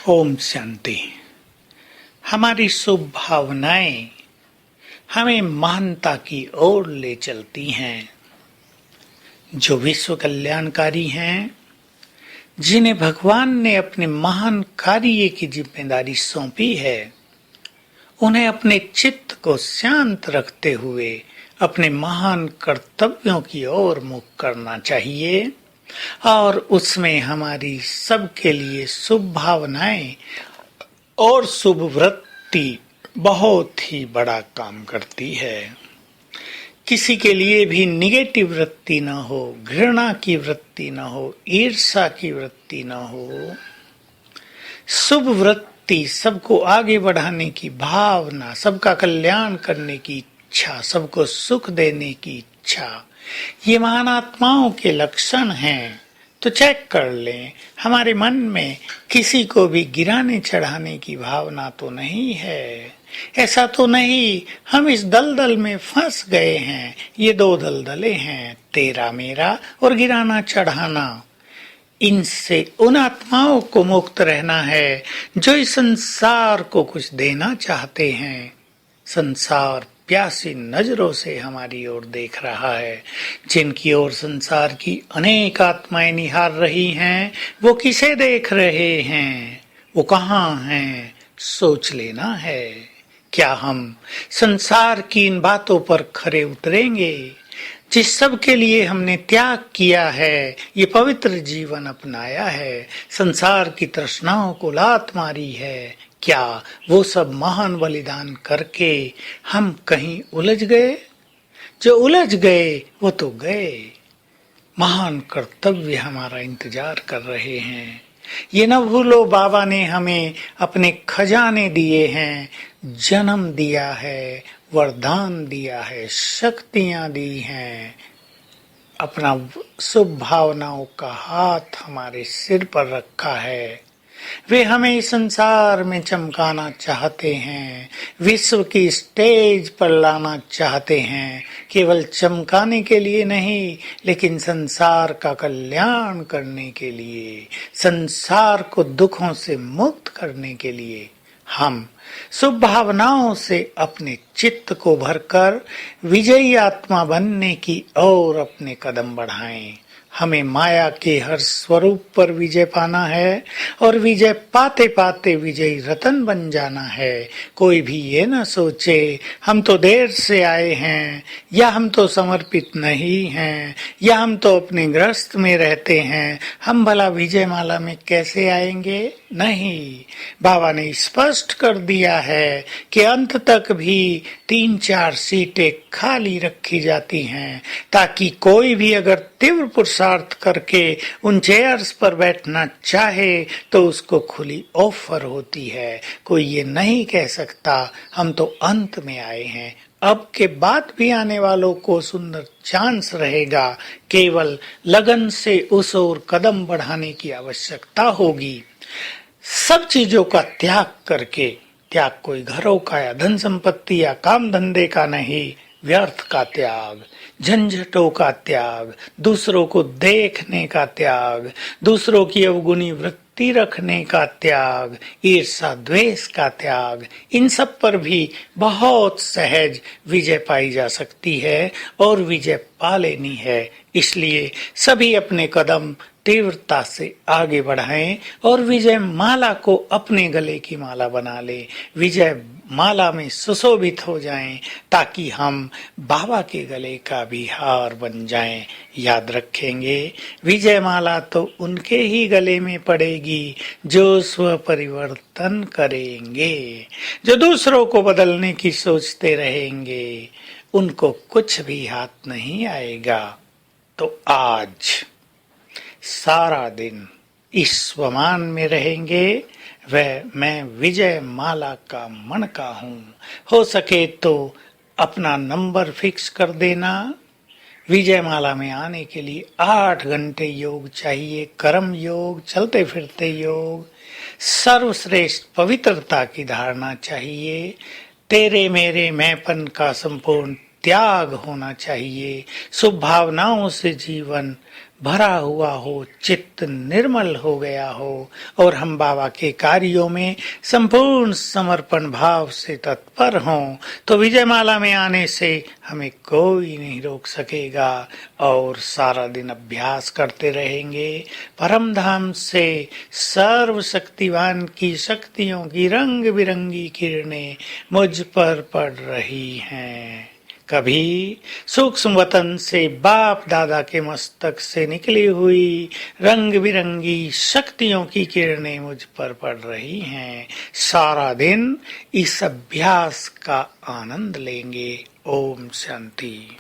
ओम शांति। हमारी शुभ भावनाएं हमें महानता की ओर ले चलती हैं। जो विश्व कल्याणकारी हैं, जिन्हें भगवान ने अपने महान कार्य की जिम्मेदारी सौंपी है, उन्हें अपने चित्त को शांत रखते हुए अपने महान कर्तव्यों की ओर मुख करना चाहिए और उसमें हमारी सबके लिए शुभ भावनाएं और शुभ वृत्ति बहुत ही बड़ा काम करती है। किसी के लिए भी निगेटिव वृत्ति न हो, घृणा की वृत्ति न हो, ईर्ष्या की वृत्ति न हो। शुभ वृत्ति, सबको आगे बढ़ाने की भावना, सबका कल्याण करने की इच्छा, सबको सुख देने की इच्छा, ये महान आत्माओं के लक्षण हैं। तो चेक कर लें, हमारे मन में किसी को भी गिराने चढ़ाने की भावना तो नहीं है। ऐसा तो नहीं हम इस दलदल में फंस गए हैं। ये दो दलदलें हैं, तेरा मेरा और गिराना चढ़ाना। इनसे उन आत्माओं को मुक्त रहना है जो इस संसार को कुछ देना चाहते हैं। संसार प्यासी नजरों से हमारी ओर देख रहा है। जिनकी ओर संसार की अनेक आत्माएं निहार रही हैं, वो किसे देख रहे हैं, वो कहाँ हैं, सोच लेना है। क्या हम संसार की इन बातों पर खरे उतरेंगे? जिस सब के लिए हमने त्याग किया है, ये पवित्र जीवन अपनाया है, संसार की तृष्णाओं को लात मारी है, क्या वो सब महान बलिदान करके हम कहीं उलझ गए? जो उलझ गए वो तो गए। महान कर्तव्य हमारा इंतजार कर रहे हैं। ये न भूलो, बाबा ने हमें अपने खजाने दिए हैं, जन्म दिया है, वरदान दिया है, शक्तियां दी हैं। अपना शुभ भावनाओं का हाथ हमारे सिर पर रखा है। वे हमें इस संसार में चमकाना चाहते हैं, विश्व की स्टेज पर लाना चाहते हैं। केवल चमकाने के लिए नहीं, लेकिन संसार का कल्याण करने के लिए, संसार को दुखों से मुक्त करने के लिए। हम शुभ भावनाओं से अपने चित्त को भरकर विजयी आत्मा बनने की ओर अपने कदम बढ़ाएं। हमें माया के हर स्वरूप पर विजय पाना है और विजय पाते पाते विजयी रतन बन जाना है। कोई भी ये न सोचे हम तो देर से आए हैं, या हम तो समर्पित नहीं हैं, या हम तो अपने गृहस्थ में रहते हैं, हम भला विजय माला में कैसे आएंगे? नहीं, बाबा ने स्पष्ट कर दिया है कि अंत तक भी 3-4 सीटें खाली रखी जाती हैं, ताकि कोई भी अगर तीव्र पुरुषार्थ करके उन चेयर्स पर बैठना चाहे तो उसको खुली ऑफर होती है। कोई ये नहीं कह सकता हम तो अंत में आए हैं। अब के बाद भी आने वालों को सुंदर चांस रहेगा। केवल लगन से उस ओर कदम बढ़ाने की आवश्यकता होगी। सब चीजों का त्याग करके, त्याग कोई घरों का या धन संपत्ति या काम धंधे का नहीं, व्यर्थ का त्याग, झंझटों का त्याग, दूसरों को देखने का त्याग, दूसरों की अवगुणी वृत्ति रखने का त्याग, ईर्ष्या द्वेष का त्याग, इन सब पर भी बहुत सहज विजय पाई जा सकती है और विजय पा लेनी है। इसलिए सभी अपने कदम तीव्रता से आगे बढ़ाएं और विजय माला को अपने गले की माला बना ले। विजय माला में सुशोभित हो जाएं, ताकि हम बाबा के गले का भी हार बन जाएं। याद रखेंगे, विजय माला तो उनके ही गले में पड़ेगी जो स्व परिवर्तन करेंगे। जो दूसरों को बदलने की सोचते रहेंगे, उनको कुछ भी हाथ नहीं आएगा। तो आज सारा दिन इस स्वमान में रहेंगे, वह मैं विजय माला का मणका हूँ। हो सके तो अपना नंबर फिक्स कर देना। विजय माला में आने के लिए 8 घंटे योग चाहिए, कर्म योग, चलते फिरते योग, सर्वश्रेष्ठ पवित्रता की धारणा चाहिए। तेरे मेरे मैंपन का संपूर्ण त्याग होना चाहिए। शुभ भावनाओं से जीवन भरा हुआ हो, चित्त निर्मल हो गया हो और हम बाबा के कार्यों में संपूर्ण समर्पण भाव से तत्पर हों, तो विजयमाला में आने से हमें कोई नहीं रोक सकेगा और सारा दिन अभ्यास करते रहेंगे। परम धाम से सर्वशक्तिवान की शक्तियों की रंग बिरंगी किरणें मुझ पर पड़ रही हैं। कभी सूक्ष्म वतन से बाप दादा के मस्तक से निकली हुई रंग बिरंगी शक्तियों की किरणें मुझ पर पड़ रही हैं। सारा दिन इस अभ्यास का आनंद लेंगे। ओम शांति।